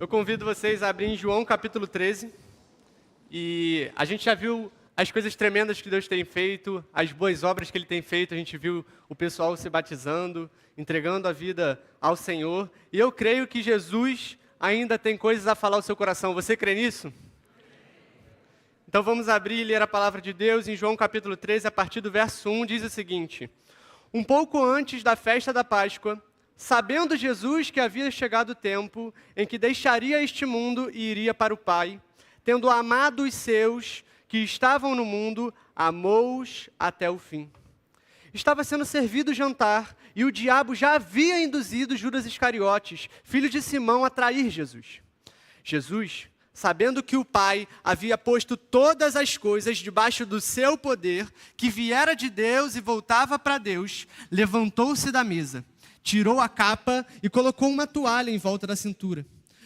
Eu convido vocês a abrir em João capítulo 13. E a gente já viu as coisas tremendas que Deus tem feito, as boas obras que Ele tem feito. A gente viu o pessoal se batizando, entregando a vida ao Senhor. E eu creio que Jesus ainda tem coisas a falar ao seu coração. Você crê nisso? Então vamos abrir e ler a palavra de Deus em João capítulo 13, a partir do verso 1, diz o seguinte: Um pouco antes da festa da Páscoa, sabendo Jesus que havia chegado o tempo em que deixaria este mundo e iria para o Pai, tendo amado os seus que estavam no mundo, amou-os até o fim. Estava sendo servido o jantar e o diabo já havia induzido Judas Iscariotes, filho de Simão, a trair Jesus. Jesus, sabendo que o Pai havia posto todas as coisas debaixo do seu poder, que viera de Deus e voltava para Deus, levantou-se da mesa, tirou a capa e colocou uma toalha em volta da cintura.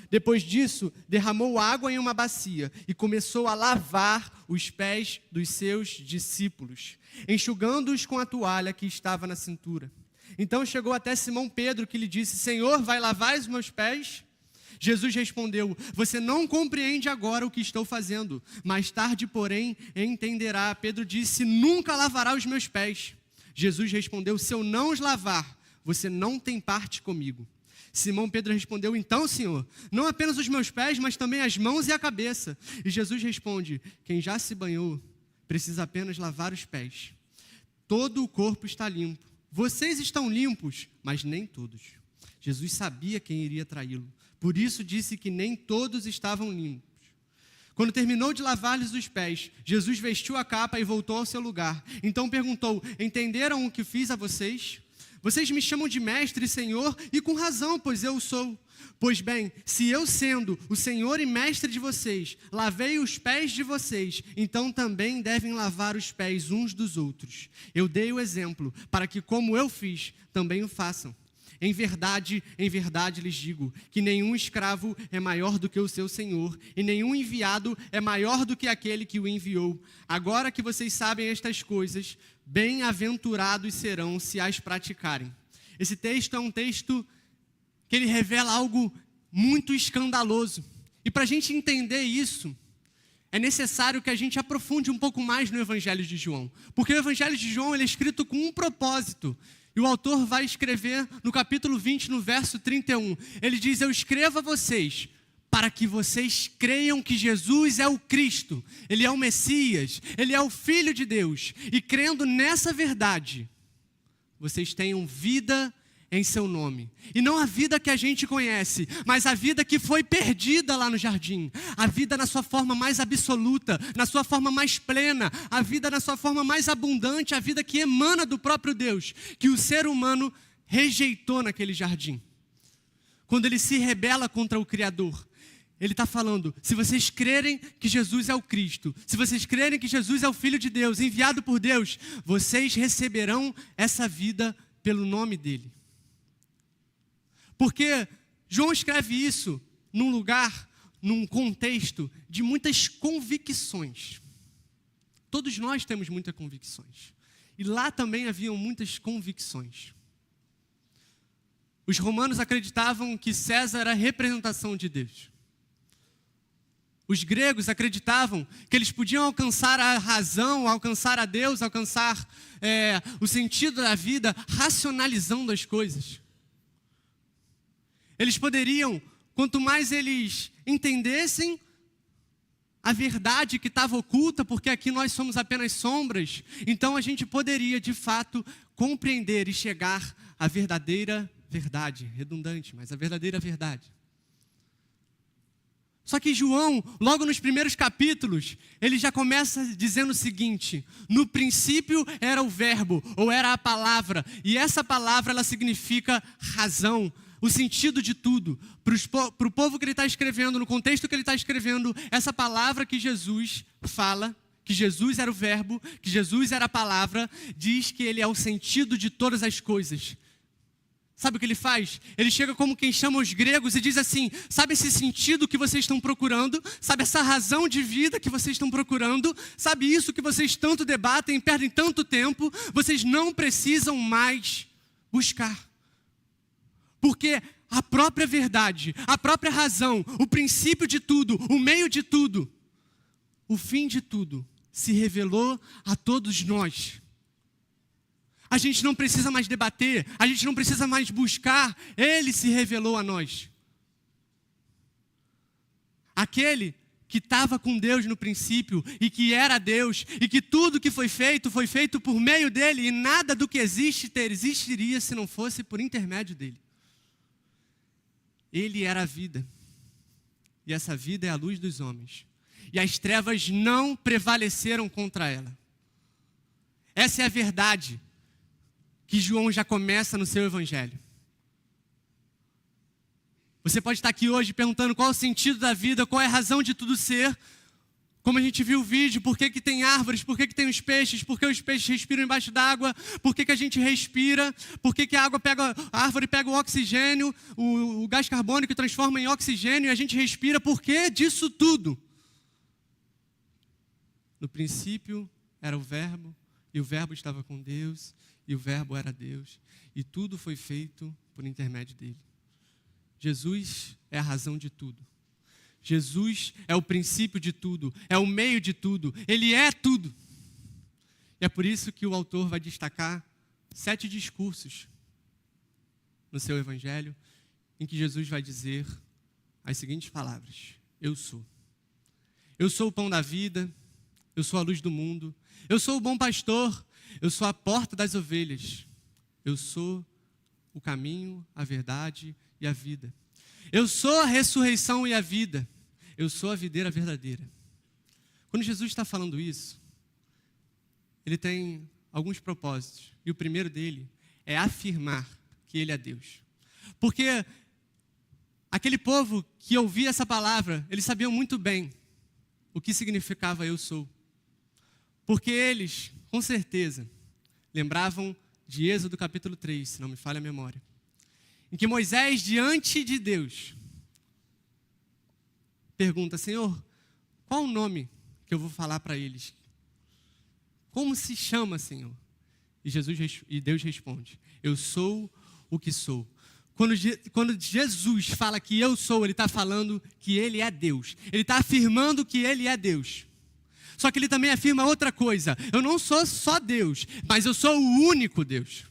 Depois disso, derramou água em uma bacia e começou a lavar os pés dos seus discípulos, enxugando-os com a toalha que estava na cintura. Então chegou até Simão Pedro, que lhe disse: Senhor, vai lavar os meus pés? Jesus respondeu: Você não compreende agora o que estou fazendo, mais tarde, porém, entenderá. Pedro disse: Nunca lavará os meus pés. Jesus respondeu: Se eu não os lavar, você não tem parte comigo. Simão Pedro respondeu: Então, Senhor, não apenas os meus pés, mas também as mãos e a cabeça. E Jesus responde: Quem já se banhou, precisa apenas lavar os pés. Todo o corpo está limpo. Vocês estão limpos, mas nem todos. Jesus sabia quem iria traí-lo. Por isso disse que nem todos estavam limpos. Quando terminou de lavar-lhes os pés, Jesus vestiu a capa e voltou ao seu lugar. Então perguntou: Entenderam o que fiz a vocês? Vocês me chamam de mestre e senhor, e com razão, pois eu o sou. Pois bem, se eu, sendo o senhor e mestre de vocês, lavei os pés de vocês, então também devem lavar os pés uns dos outros. Eu dei o exemplo, para que, como eu fiz, também o façam. Em verdade lhes digo, que nenhum escravo é maior do que o seu senhor, e nenhum enviado é maior do que aquele que o enviou. Agora que vocês sabem estas coisas, bem-aventurados serão se as praticarem. Esse texto é um texto que ele revela algo muito escandaloso. E para a gente entender isso, é necessário que a gente aprofunde um pouco mais no Evangelho de João. Porque o Evangelho de João ele é escrito com um propósito. E o autor vai escrever no capítulo 20, no verso 31. Ele diz: Eu escrevo a vocês para que vocês creiam que Jesus é o Cristo, Ele é o Messias, Ele é o Filho de Deus. E crendo nessa verdade, vocês tenham vida em seu nome. E não a vida que a gente conhece, mas a vida que foi perdida lá no jardim. A vida na sua forma mais absoluta, na sua forma mais plena, a vida na sua forma mais abundante, a vida que emana do próprio Deus, que o ser humano rejeitou naquele jardim. Quando ele se rebela contra o Criador, ele está falando: se vocês crerem que Jesus é o Cristo, se vocês crerem que Jesus é o Filho de Deus, enviado por Deus, vocês receberão essa vida pelo nome dele. Porque João escreve isso num lugar, num contexto de muitas convicções. Todos nós temos muitas convicções. E lá também haviam muitas convicções. Os romanos acreditavam que César era a representação de Deus. Os gregos acreditavam que eles podiam alcançar a razão, alcançar a Deus, alcançar o sentido da vida, racionalizando as coisas. Eles poderiam, quanto mais eles entendessem a verdade que estava oculta, porque aqui nós somos apenas sombras, então a gente poderia, de fato, compreender e chegar à verdadeira verdade. Redundante, mas a verdadeira verdade. Só que João, logo nos primeiros capítulos, ele já começa dizendo o seguinte: no princípio era o verbo, ou era a palavra, e essa palavra ela significa razão, o sentido de tudo. Para o povo que ele está escrevendo, no contexto que ele está escrevendo, essa palavra que Jesus fala, que Jesus era o verbo, que Jesus era a palavra, diz que ele é o sentido de todas as coisas. Sabe o que ele faz? Ele chega como quem chama os gregos e diz assim: sabe esse sentido que vocês estão procurando? Sabe essa razão de vida que vocês estão procurando? Sabe isso que vocês tanto debatem, perdem tanto tempo? Vocês não precisam mais buscar. Porque a própria verdade, a própria razão, o princípio de tudo, o meio de tudo, o fim de tudo, se revelou a todos nós. A gente não precisa mais debater, a gente não precisa mais buscar, ele se revelou a nós. Aquele que estava com Deus no princípio e que era Deus e que tudo que foi feito por meio dele e nada do que existiria se não fosse por intermédio dele. Ele era a vida e essa vida é a luz dos homens e as trevas não prevaleceram contra ela. Essa é a verdade que João já começa no seu evangelho. Você pode estar aqui hoje perguntando qual é o sentido da vida, qual é a razão de tudo ser. Como a gente viu o vídeo, por que tem árvores, por que tem os peixes, por que os peixes respiram embaixo d'água, por que a gente respira, por que a árvore pega o oxigênio, o gás carbônico e transforma em oxigênio e a gente respira, por que disso tudo? No princípio era o Verbo, e o Verbo estava com Deus, e o Verbo era Deus, e tudo foi feito por intermédio dele. Jesus é a razão de tudo. Jesus é o princípio de tudo, é o meio de tudo, ele é tudo. E é por isso que o autor vai destacar 7 discursos no seu evangelho, em que Jesus vai dizer as seguintes palavras: eu sou. Eu sou o pão da vida, eu sou a luz do mundo, eu sou o bom pastor, eu sou a porta das ovelhas, eu sou o caminho, a verdade e a vida. Eu sou a ressurreição e a vida. Eu sou a videira verdadeira. Quando Jesus está falando isso, ele tem alguns propósitos. E o primeiro dele é afirmar que ele é Deus. Porque aquele povo que ouvia essa palavra, eles sabiam muito bem o que significava eu sou. Porque eles, com certeza, lembravam de Êxodo capítulo 3, se não me falha a memória, em que Moisés, diante de Deus, pergunta: Senhor, qual o nome que eu vou falar para eles? Como se chama, Senhor? E Deus responde: eu sou o que sou. Quando Jesus fala que eu sou, ele está falando que ele é Deus. Ele está afirmando que ele é Deus. Só que ele também afirma outra coisa: eu não sou só Deus, mas eu sou o único Deus.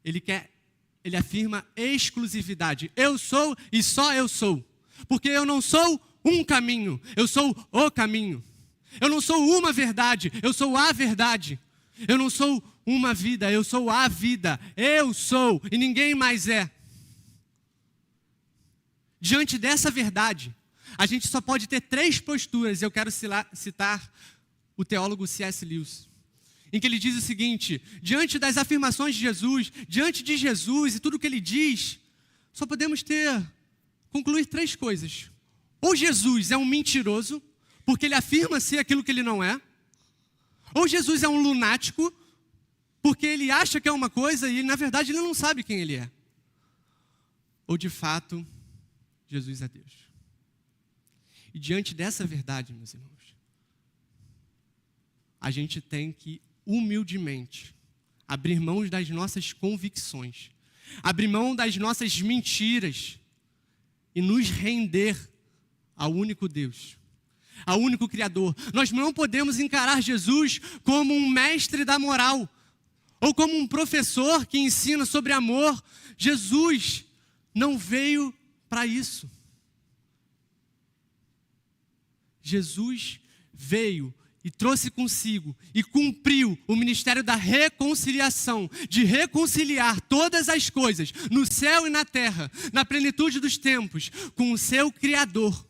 Ele afirma exclusividade. Eu sou e só eu sou. Porque eu não sou um caminho, eu sou o caminho. Eu não sou uma verdade, eu sou a verdade. Eu não sou uma vida, eu sou a vida. Eu sou e ninguém mais é. Diante dessa verdade, a gente só pode ter 3 posturas. Eu quero citar o teólogo C.S. Lewis, em que ele diz o seguinte: diante das afirmações de Jesus, diante de Jesus e tudo que ele diz, só podemos concluir 3 coisas. Ou Jesus é um mentiroso, porque ele afirma ser aquilo que ele não é. Ou Jesus é um lunático, porque ele acha que é uma coisa e na verdade ele não sabe quem ele é. Ou de fato, Jesus é Deus. E diante dessa verdade, meus irmãos, a gente tem que humildemente abrir mão das nossas convicções, abrir mão das nossas mentiras e nos render ao único Deus, ao único Criador. Nós não podemos encarar Jesus como um mestre da moral ou como um professor que ensina sobre amor. Jesus não veio para isso. Jesus veio e trouxe consigo e cumpriu o ministério da reconciliação, de reconciliar todas as coisas, no céu e na terra, na plenitude dos tempos, com o seu Criador.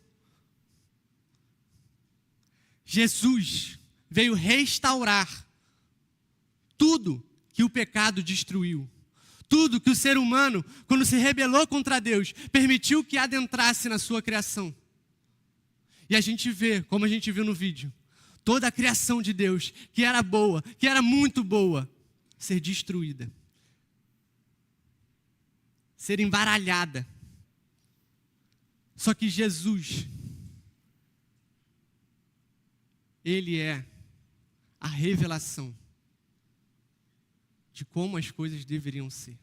Jesus veio restaurar tudo que o pecado destruiu. Tudo que o ser humano, quando se rebelou contra Deus, permitiu que adentrasse na sua criação. E a gente vê, como a gente viu no vídeo, toda a criação de Deus, que era boa, que era muito boa, ser destruída. Ser embaralhada. Só que Jesus, ele é a revelação de como as coisas deveriam ser.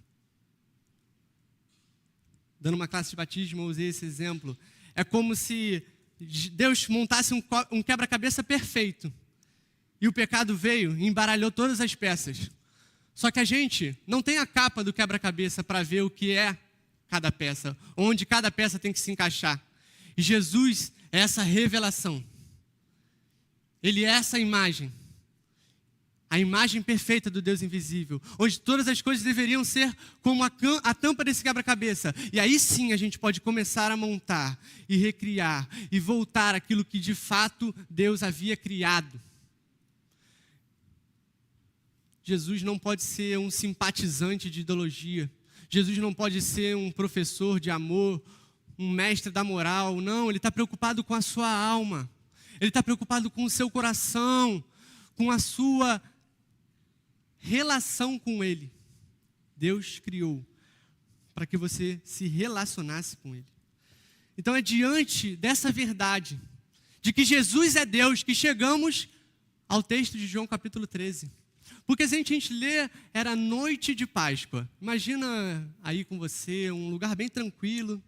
dando uma classe de batismo, eu usei esse exemplo. É como se Deus montasse um quebra-cabeça perfeito. E o pecado veio e embaralhou todas as peças. Só que a gente não tem a capa do quebra-cabeça para ver o que é cada peça, onde cada peça tem que se encaixar. E Jesus é essa revelação. Ele é essa imagem. A imagem perfeita do Deus invisível, onde todas as coisas deveriam ser como a tampa desse quebra-cabeça. E aí sim a gente pode começar a montar e recriar e voltar aquilo que de fato Deus havia criado. Jesus não pode ser um simpatizante de ideologia. Jesus não pode ser um professor de amor, um mestre da moral. Não, ele está preocupado com a sua alma. Ele está preocupado com o seu coração, com a sua relação com Ele. Deus criou para que você se relacionasse com Ele. Então é diante dessa verdade, de que Jesus é Deus, que chegamos ao texto de João capítulo 13. Porque se a gente lê, era noite de Páscoa. Imagina aí com você, um lugar bem tranquilo,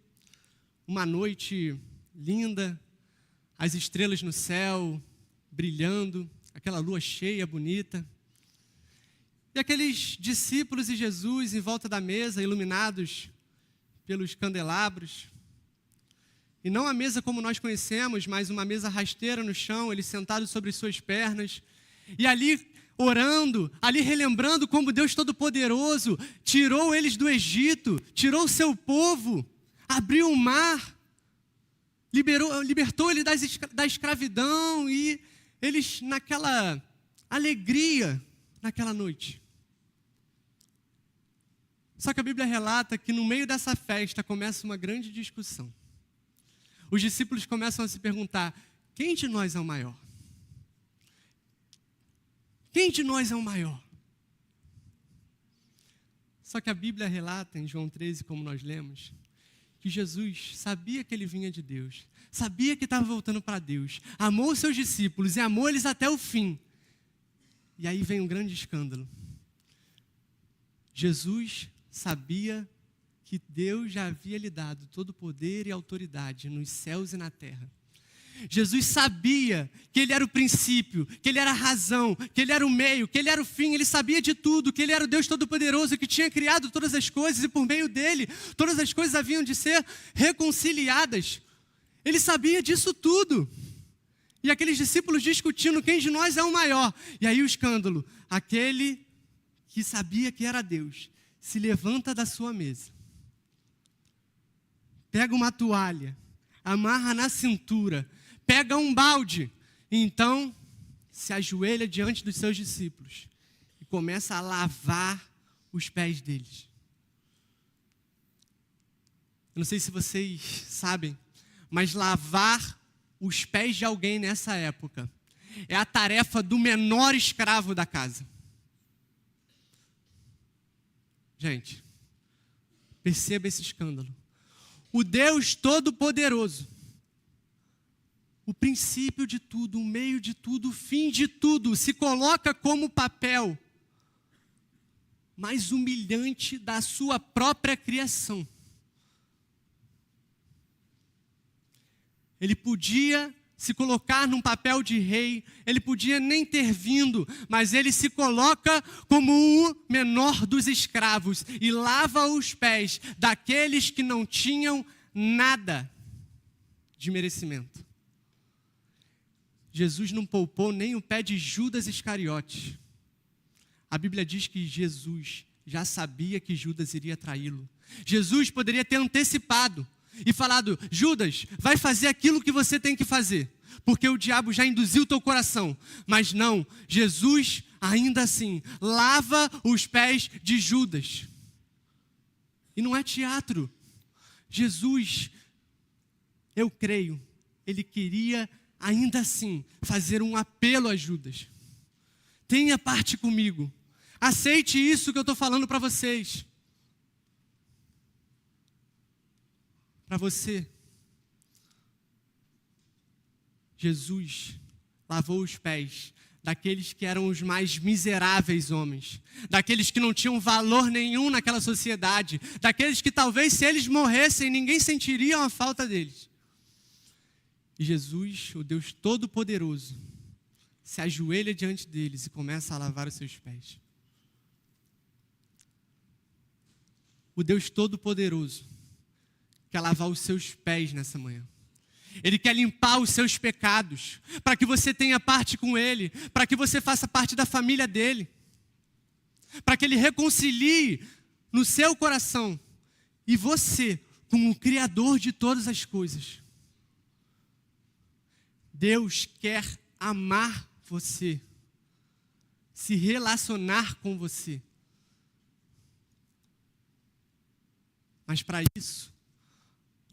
uma noite linda, as estrelas no céu, brilhando, aquela lua cheia, bonita. E aqueles discípulos e Jesus em volta da mesa, iluminados pelos candelabros. E não a mesa como nós conhecemos, mas uma mesa rasteira no chão, eles sentados sobre suas pernas. E ali orando, ali relembrando como Deus Todo-Poderoso tirou eles do Egito, tirou o seu povo, abriu o mar, libertou eles da escravidão e eles naquela alegria, naquela noite. Só que a Bíblia relata que no meio dessa festa começa uma grande discussão. Os discípulos começam a se perguntar, quem de nós é o maior? Quem de nós é o maior? Só que a Bíblia relata em João 13, como nós lemos, que Jesus sabia que ele vinha de Deus, sabia que estava voltando para Deus, amou os seus discípulos e amou eles até o fim. E aí vem um grande escândalo. Jesus sabia que Deus já havia lhe dado todo o poder e autoridade nos céus e na terra. Jesus sabia que ele era o princípio, que ele era a razão, que ele era o meio, que ele era o fim, ele sabia de tudo, que ele era o Deus Todo-Poderoso, que tinha criado todas as coisas e por meio dele, todas as coisas haviam de ser reconciliadas. Ele sabia disso tudo. E aqueles discípulos discutindo quem de nós é o maior. E aí o escândalo, aquele que sabia que era Deus, se levanta da sua mesa, pega uma toalha, amarra na cintura, pega um balde, e então se ajoelha diante dos seus discípulos e começa a lavar os pés deles. Eu não sei se vocês sabem, mas lavar os pés de alguém nessa época é a tarefa do menor escravo da casa. Gente, perceba esse escândalo. O Deus Todo-Poderoso, o princípio de tudo, o meio de tudo, o fim de tudo, se coloca como papel mais humilhante da sua própria criação. Ele podia se colocar num papel de rei, ele podia nem ter vindo, mas ele se coloca como o menor dos escravos e lava os pés daqueles que não tinham nada de merecimento. Jesus não poupou nem o pé de Judas Iscariotes. A Bíblia diz que Jesus já sabia que Judas iria traí-lo. Jesus poderia ter antecipado e falado, Judas, vai fazer aquilo que você tem que fazer, porque o diabo já induziu o teu coração. Mas não, Jesus, ainda assim, lava os pés de Judas. E não é teatro. Jesus, eu creio, ele queria, ainda assim, fazer um apelo a Judas. Tenha parte comigo. Aceite isso que eu estou falando para vocês. Para você, Jesus lavou os pés daqueles que eram os mais miseráveis homens, daqueles que não tinham valor nenhum naquela sociedade, daqueles que talvez se eles morressem, ninguém sentiria a falta deles. E Jesus, o Deus Todo-Poderoso, se ajoelha diante deles e começa a lavar os seus pés. O Deus Todo-Poderoso quer lavar os seus pés nessa manhã. Ele quer limpar os seus pecados, para que você tenha parte com Ele, para que você faça parte da família dEle, para que Ele reconcilie no seu coração e você com o Criador de todas as coisas. Deus quer amar você, se relacionar com você. Mas para isso,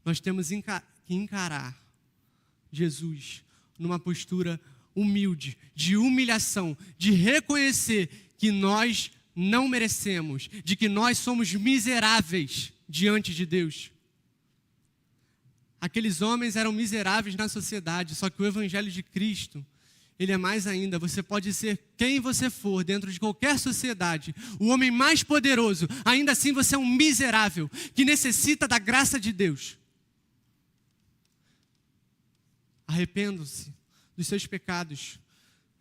nós temos que encarar Jesus numa postura humilde, de humilhação, de reconhecer que nós não merecemos, de que nós somos miseráveis diante de Deus. Aqueles homens eram miseráveis na sociedade, só que o Evangelho de Cristo, ele é mais ainda. Você pode ser quem você for dentro de qualquer sociedade, o homem mais poderoso, ainda assim você é um miserável que necessita da graça de Deus. Arrependam-se dos seus pecados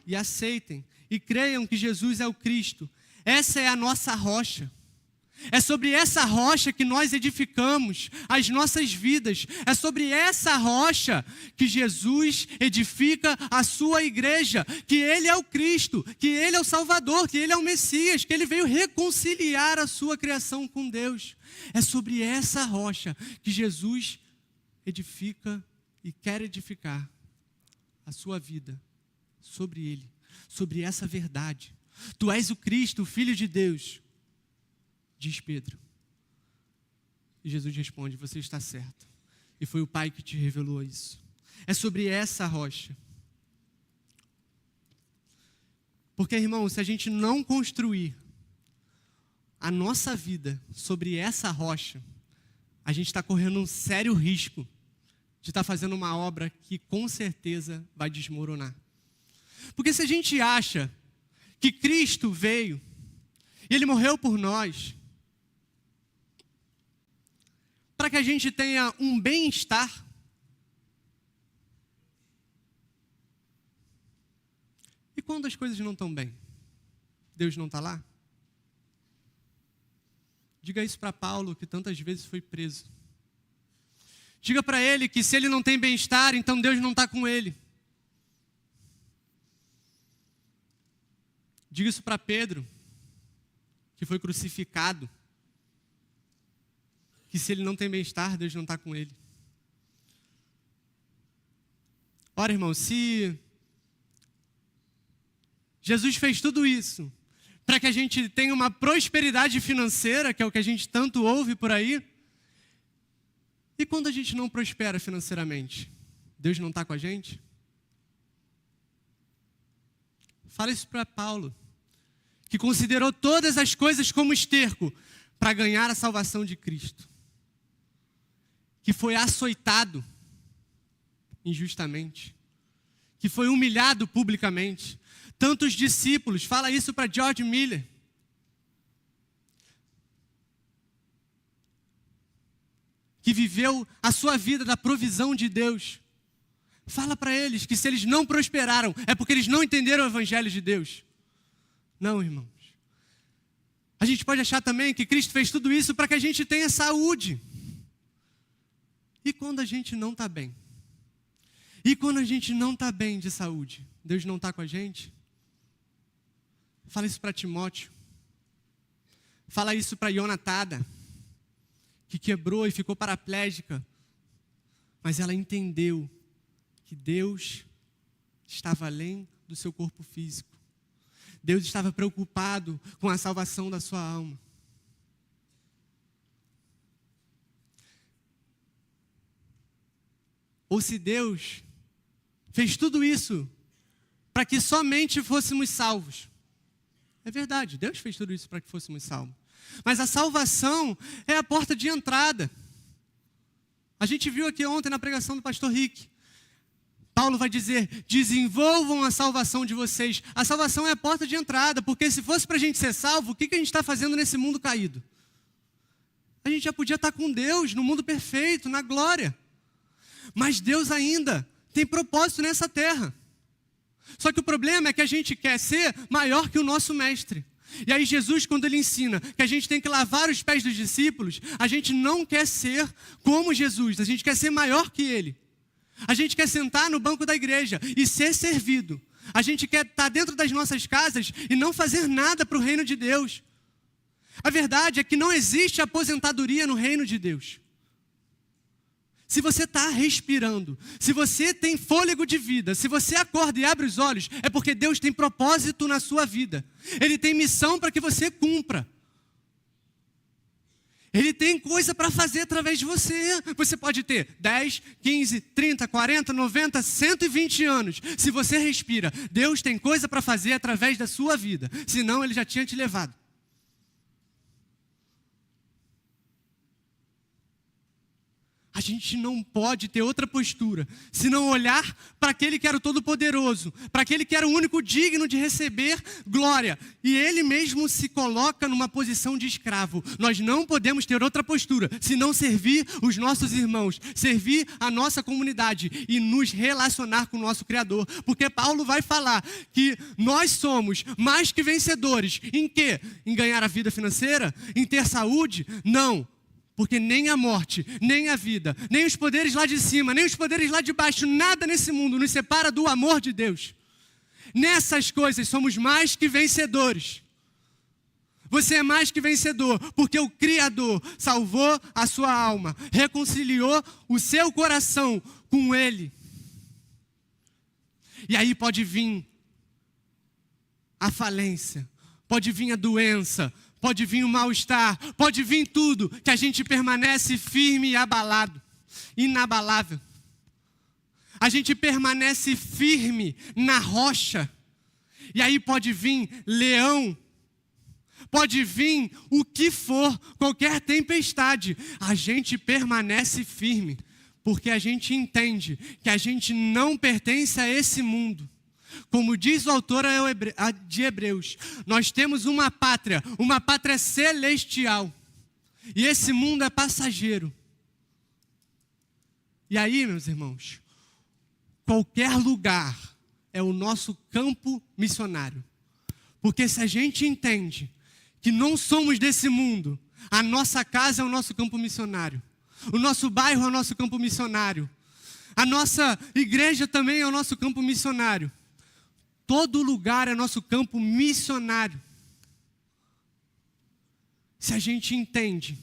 e aceitem e creiam que Jesus é o Cristo. Essa é a nossa rocha. É sobre essa rocha que nós edificamos as nossas vidas. É sobre essa rocha que Jesus edifica a sua igreja. Que Ele é o Cristo, que Ele é o Salvador, que Ele é o Messias, que Ele veio reconciliar a sua criação com Deus. É sobre essa rocha que Jesus edifica e quer edificar a sua vida, sobre Ele, sobre essa verdade. Tu és o Cristo, o Filho de Deus, diz Pedro. E Jesus responde: você está certo. E foi o Pai que te revelou isso. É sobre essa rocha. Porque, irmão, se a gente não construir a nossa vida sobre essa rocha, a gente está correndo um sério risco de estar fazendo uma obra que com certeza vai desmoronar. Porque se a gente acha que Cristo veio e Ele morreu por nós, para que a gente tenha um bem-estar, e quando as coisas não estão bem, Deus não está lá? Diga isso para Paulo, que tantas vezes foi preso. Diga para ele que se ele não tem bem-estar, então Deus não está com ele. Diga isso para Pedro, que foi crucificado, que se ele não tem bem-estar, Deus não está com ele. Ora, irmão, se Jesus fez tudo isso para que a gente tenha uma prosperidade financeira, que é o que a gente tanto ouve por aí, e quando a gente não prospera financeiramente, Deus não está com a gente? Fala isso para Paulo, que considerou todas as coisas como esterco para ganhar a salvação de Cristo, que foi açoitado injustamente, que foi humilhado publicamente. Tantos discípulos, fala isso para George Miller. Que viveu a sua vida da provisão de Deus. Fala para eles que se eles não prosperaram, é porque eles não entenderam o Evangelho de Deus. Não, irmãos. A gente pode achar também que Cristo fez tudo isso para que a gente tenha saúde. E quando a gente não está bem? E quando a gente não está bem de saúde? Deus não está com a gente? Fala isso para Timóteo. Fala isso para Yonatada, que quebrou e ficou paraplégica. Mas ela entendeu que Deus estava além do seu corpo físico. Deus estava preocupado com a salvação da sua alma. Ou se Deus fez tudo isso para que somente fôssemos salvos. É verdade, Deus fez tudo isso para que fôssemos salvos. Mas a salvação é a porta de entrada. A gente viu aqui ontem na pregação do pastor Rick. Paulo vai dizer, desenvolvam a salvação de vocês. A salvação é a porta de entrada, porque se fosse para a gente ser salvo, o que a gente está fazendo nesse mundo caído? A gente já podia estar com Deus, no mundo perfeito, na glória. Mas Deus ainda tem propósito nessa terra. Só que o problema é que a gente quer ser maior que o nosso mestre. E aí Jesus, quando ele ensina que a gente tem que lavar os pés dos discípulos, a gente não quer ser como Jesus, a gente quer ser maior que ele. A gente quer sentar no banco da igreja e ser servido. A gente quer estar dentro das nossas casas e não fazer nada para o reino de Deus. A verdade é que não existe aposentadoria no reino de Deus. Se você está respirando, se você tem fôlego de vida, se você acorda e abre os olhos, é porque Deus tem propósito na sua vida. Ele tem missão para que você cumpra. Ele tem coisa para fazer através de você. Você pode ter 10, 15, 30, 40, 90, 120 anos. Se você respira, Deus tem coisa para fazer através da sua vida. Senão Ele já tinha te levado. A gente não pode ter outra postura, senão olhar para aquele que era o Todo-Poderoso, para aquele que era o único digno de receber glória. E ele mesmo se coloca numa posição de escravo. Nós não podemos ter outra postura, senão servir os nossos irmãos, servir a nossa comunidade e nos relacionar com o nosso Criador. Porque Paulo vai falar que nós somos mais que vencedores. Em quê? Em ganhar a vida financeira? Em ter saúde? Não. Porque nem a morte, nem a vida, nem os poderes lá de cima, nem os poderes lá de baixo, nada nesse mundo nos separa do amor de Deus. Nessas coisas somos mais que vencedores. Você é mais que vencedor, porque o Criador salvou a sua alma, reconciliou o seu coração com Ele. E aí pode vir a falência, pode vir a doença, pode vir o mal-estar, pode vir tudo, que a gente permanece firme e abalado, inabalável. A gente permanece firme na rocha. E aí pode vir leão, pode vir o que for, qualquer tempestade. A gente permanece firme, porque a gente entende que a gente não pertence a esse mundo. Como diz o autor de Hebreus, nós temos uma pátria celestial. E esse mundo é passageiro. E aí, meus irmãos, qualquer lugar é o nosso campo missionário. Porque se a gente entende que não somos desse mundo, a nossa casa é o nosso campo missionário. O nosso bairro é o nosso campo missionário. A nossa igreja também é o nosso campo missionário. Todo lugar é nosso campo missionário. Se a gente entende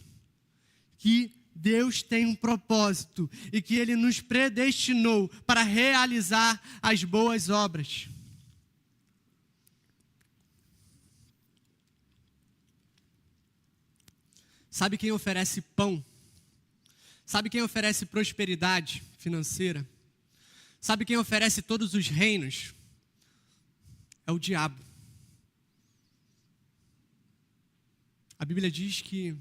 que Deus tem um propósito e que Ele nos predestinou para realizar as boas obras. Sabe quem oferece pão? Sabe quem oferece prosperidade financeira? Sabe quem oferece todos os reinos? É o diabo. A Bíblia diz que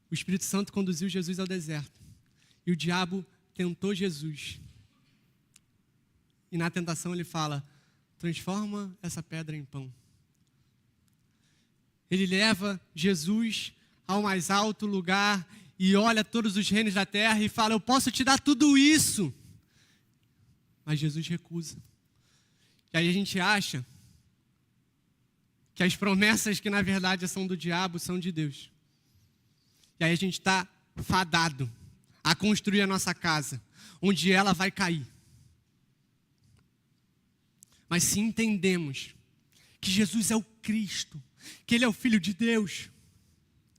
o Espírito Santo conduziu Jesus ao deserto. E o diabo tentou Jesus. E na tentação ele fala, transforma essa pedra em pão. Ele leva Jesus ao mais alto lugar e olha todos os reinos da terra e fala, eu posso te dar tudo isso. Mas Jesus recusa. E aí a gente acha que as promessas que na verdade são do diabo são de Deus. E aí a gente está fadado a construir a nossa casa, onde ela vai cair. Mas se entendemos que Jesus é o Cristo, que Ele é o Filho de Deus,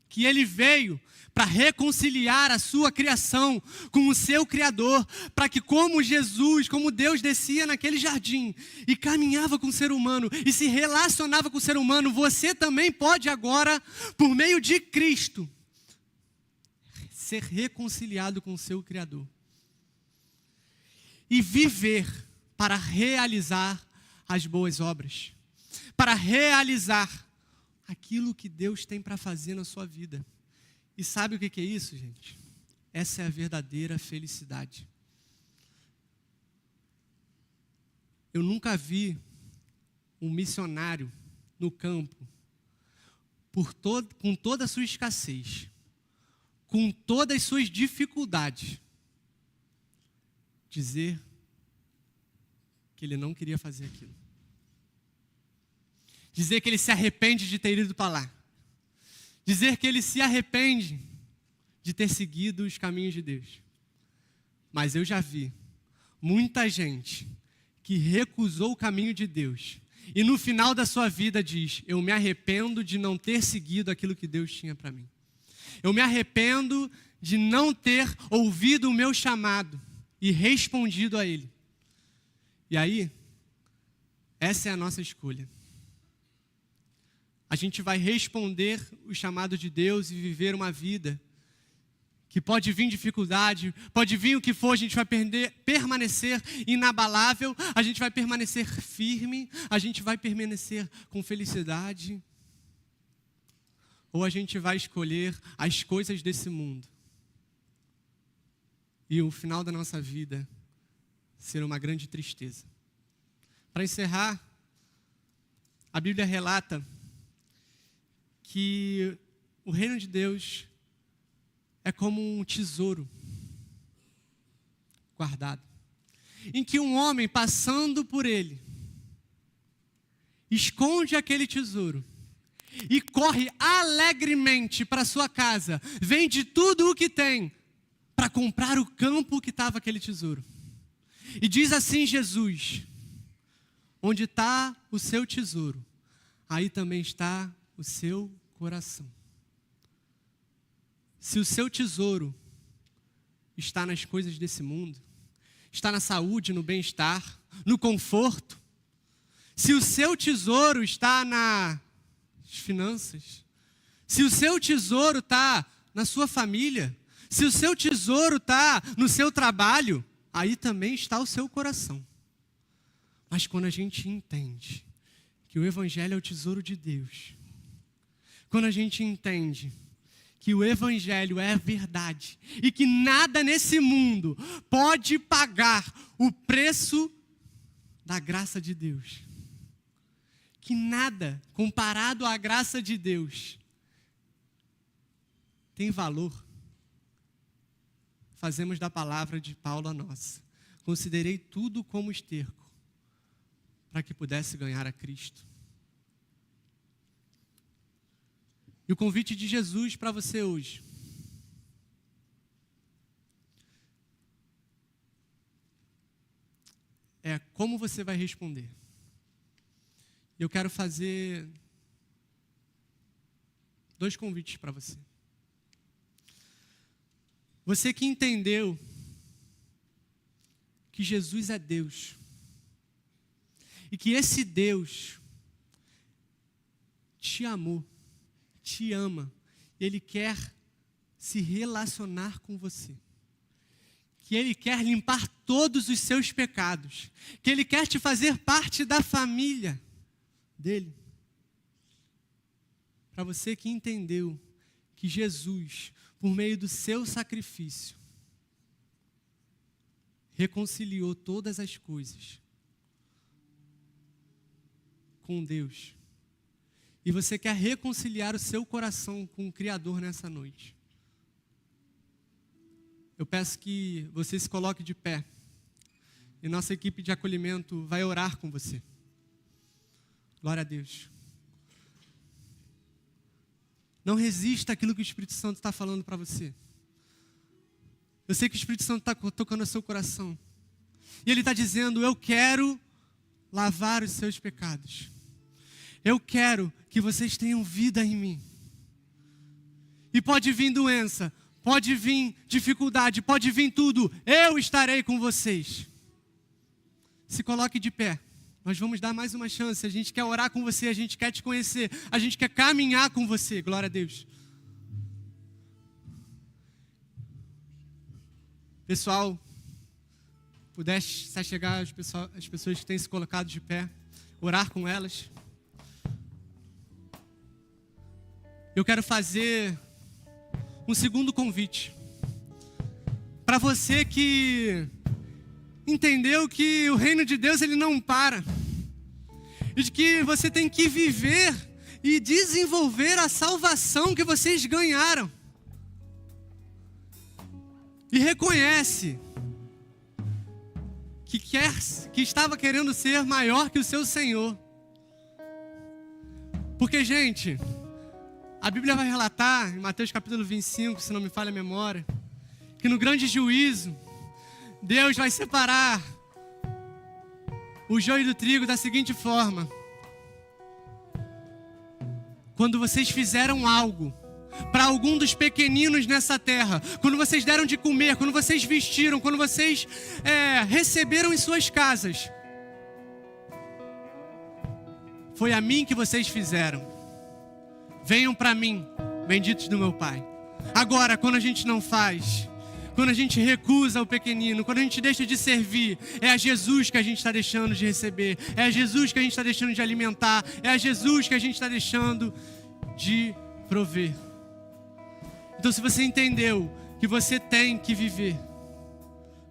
que Ele veio para reconciliar a sua criação com o seu Criador, para que como Jesus, como Deus descia naquele jardim e caminhava com o ser humano e se relacionava com o ser humano, você também pode agora, por meio de Cristo, ser reconciliado com o seu Criador. E viver para realizar as boas obras, para realizar aquilo que Deus tem para fazer na sua vida. E sabe o que é isso, gente? Essa é a verdadeira felicidade. Eu nunca vi um missionário no campo, com toda a sua escassez, com todas as suas dificuldades, dizer que ele não queria fazer aquilo. Dizer que ele se arrepende de ter ido para lá. Dizer que ele se arrepende de ter seguido os caminhos de Deus. Mas eu já vi muita gente que recusou o caminho de Deus e no final da sua vida diz: eu me arrependo de não ter seguido aquilo que Deus tinha para mim. Eu me arrependo de não ter ouvido o meu chamado e respondido a ele. E aí, essa é a nossa escolha. A gente vai responder o chamado de Deus e viver uma vida que pode vir dificuldade, pode vir o que for, a gente vai permanecer inabalável, a gente vai permanecer firme, a gente vai permanecer com felicidade. Ou a gente vai escolher as coisas desse mundo. E o final da nossa vida ser uma grande tristeza. Para encerrar, a Bíblia relata que o reino de Deus é como um tesouro guardado, em que um homem passando por ele esconde aquele tesouro e corre alegremente para sua casa, vende tudo o que tem para comprar o campo que estava aquele tesouro. E diz assim Jesus: onde está o seu tesouro, aí também está o seu coração. Se o seu tesouro está nas coisas desse mundo, está na saúde, no bem-estar, no conforto, se o seu tesouro está nas finanças, se o seu tesouro está na sua família, se o seu tesouro está no seu trabalho, aí também está o seu coração. Mas quando a gente entende que o Evangelho é o tesouro de Deus, quando a gente entende que o Evangelho é a verdade e que nada nesse mundo pode pagar o preço da graça de Deus, que nada comparado à graça de Deus tem valor, fazemos da palavra de Paulo a nossa. Considerei tudo como esterco para que pudesse ganhar a Cristo. E o convite de Jesus para você hoje é como você vai responder. Eu quero fazer 2 convites para você. Você que entendeu que Jesus é Deus e que esse Deus te amou, te ama, Ele quer se relacionar com você, que Ele quer limpar todos os seus pecados, que Ele quer te fazer parte da família dEle. Para você que entendeu que Jesus, por meio do seu sacrifício, reconciliou todas as coisas com Deus, e você quer reconciliar o seu coração com o Criador nessa noite, eu peço que você se coloque de pé, e nossa equipe de acolhimento vai orar com você. Glória a Deus. Não resista àquilo que o Espírito Santo está falando para você. Eu sei que o Espírito Santo está tocando o seu coração, e Ele está dizendo: eu quero lavar os seus pecados. Eu quero que vocês tenham vida em mim. E pode vir doença, pode vir dificuldade, pode vir tudo, eu estarei com vocês. Se coloque de pé. Nós vamos dar mais uma chance. A gente quer orar com você, a gente quer te conhecer, a gente quer caminhar com você. Glória a Deus. Pessoal, pudesse se achegar as pessoas que têm se colocado de pé, orar com elas. Eu quero fazer um segundo convite. Para você que entendeu que o reino de Deus ele não para. E de que você tem que viver e desenvolver a salvação que vocês ganharam. E reconhece que estava querendo ser maior que o seu Senhor. Porque, gente, a Bíblia vai relatar, em Mateus capítulo 25, se não me falha a memória, que no grande juízo, Deus vai separar o joio do trigo da seguinte forma: quando vocês fizeram algo para algum dos pequeninos nessa terra, quando vocês deram de comer, quando vocês vestiram, quando vocês receberam em suas casas, foi a mim que vocês fizeram. Venham para mim, benditos do meu Pai. Agora, quando a gente não faz, quando a gente recusa o pequenino, quando a gente deixa de servir, é a Jesus que a gente está deixando de receber, é a Jesus que a gente está deixando de alimentar, é a Jesus que a gente está deixando de prover. Então, se você entendeu que você tem que viver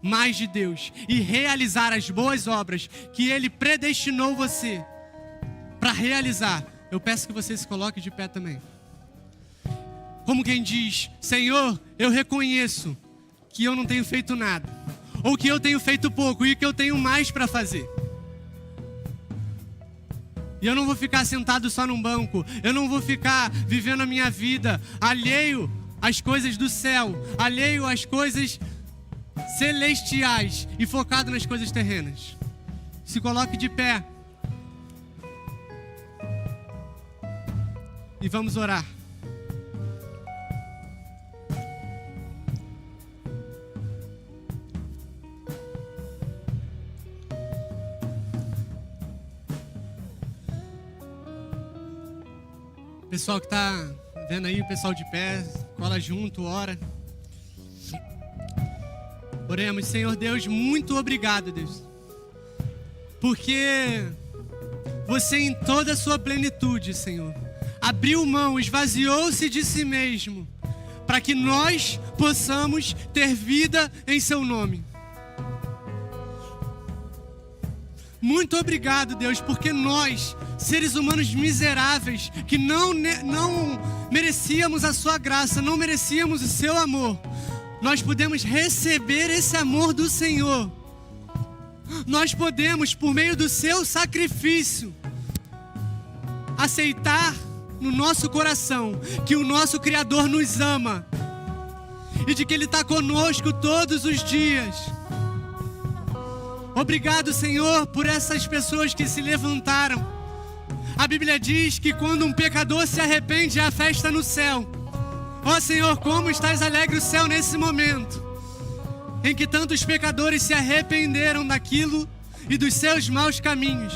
mais de Deus e realizar as boas obras que Ele predestinou você para realizar, eu peço que você se coloque de pé também. Como quem diz: Senhor, eu reconheço que eu não tenho feito nada, ou que eu tenho feito pouco e que eu tenho mais para fazer. E eu não vou ficar sentado só num banco, eu não vou ficar vivendo a minha vida alheio às coisas do céu, alheio às coisas celestiais e focado nas coisas terrenas. Se coloque de pé e vamos orar. Pessoal que está vendo aí, o pessoal de pé, cola junto, ora. Oremos. Senhor Deus, muito obrigado, Deus, porque você em toda a sua plenitude, Senhor, abriu mão, esvaziou-se de si mesmo, para que nós possamos ter vida em seu nome. Muito obrigado, Deus, porque nós, seres humanos miseráveis, que não merecíamos a sua graça, não merecíamos o seu amor, nós podemos receber esse amor do Senhor. Nós podemos, por meio do seu sacrifício, aceitar no nosso coração que o nosso Criador nos ama e de que Ele está conosco todos os dias. Obrigado, Senhor, por essas pessoas que se levantaram. A Bíblia diz que quando um pecador se arrepende, há festa no céu. Ó Senhor, como estás alegre o céu nesse momento em que tantos pecadores se arrependeram daquilo e dos seus maus caminhos.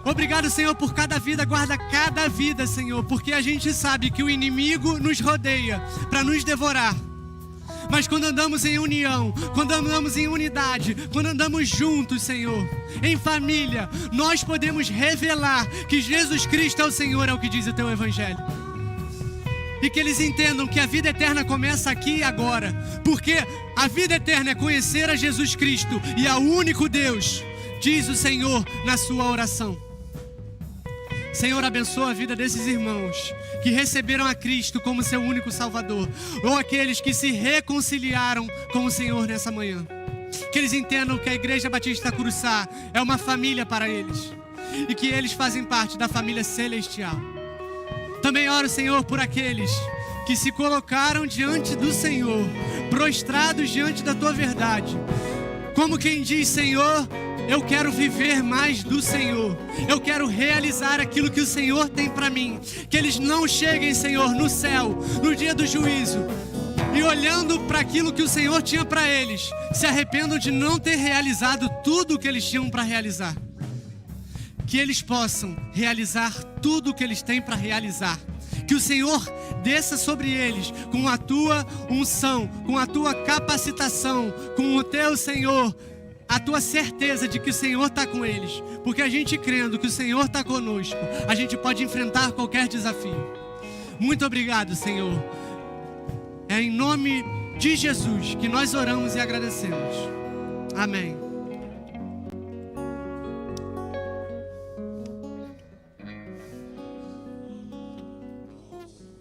Obrigado, Senhor, por cada vida, guarda cada vida, Senhor, porque a gente sabe que o inimigo nos rodeia para nos devorar. Mas quando andamos em união, quando andamos em unidade, quando andamos juntos, Senhor, em família, nós podemos revelar que Jesus Cristo é o Senhor, é o que diz o Teu Evangelho. E que eles entendam que a vida eterna começa aqui e agora, porque a vida eterna é conhecer a Jesus Cristo e ao único Deus, diz o Senhor na sua oração. Senhor, abençoa a vida desses irmãos que receberam a Cristo como seu único Salvador, ou aqueles que se reconciliaram com o Senhor nessa manhã. Que eles entendam que a Igreja Batista Curuçá é uma família para eles e que eles fazem parte da família celestial. Também oro, Senhor, por aqueles que se colocaram diante do Senhor, prostrados diante da Tua verdade, como quem diz: Senhor, eu quero viver mais do Senhor, eu quero realizar aquilo que o Senhor tem para mim. Que eles não cheguem, Senhor, no céu, no dia do juízo, e olhando para aquilo que o Senhor tinha para eles, se arrependam de não ter realizado tudo o que eles tinham para realizar. Que eles possam realizar tudo o que eles têm para realizar. Que o Senhor desça sobre eles com a Tua unção, com a Tua capacitação, com o Teu, Senhor, a Tua certeza de que o Senhor está com eles. Porque a gente crendo que o Senhor está conosco, a gente pode enfrentar qualquer desafio. Muito obrigado, Senhor. É em nome de Jesus que nós oramos e agradecemos. Amém.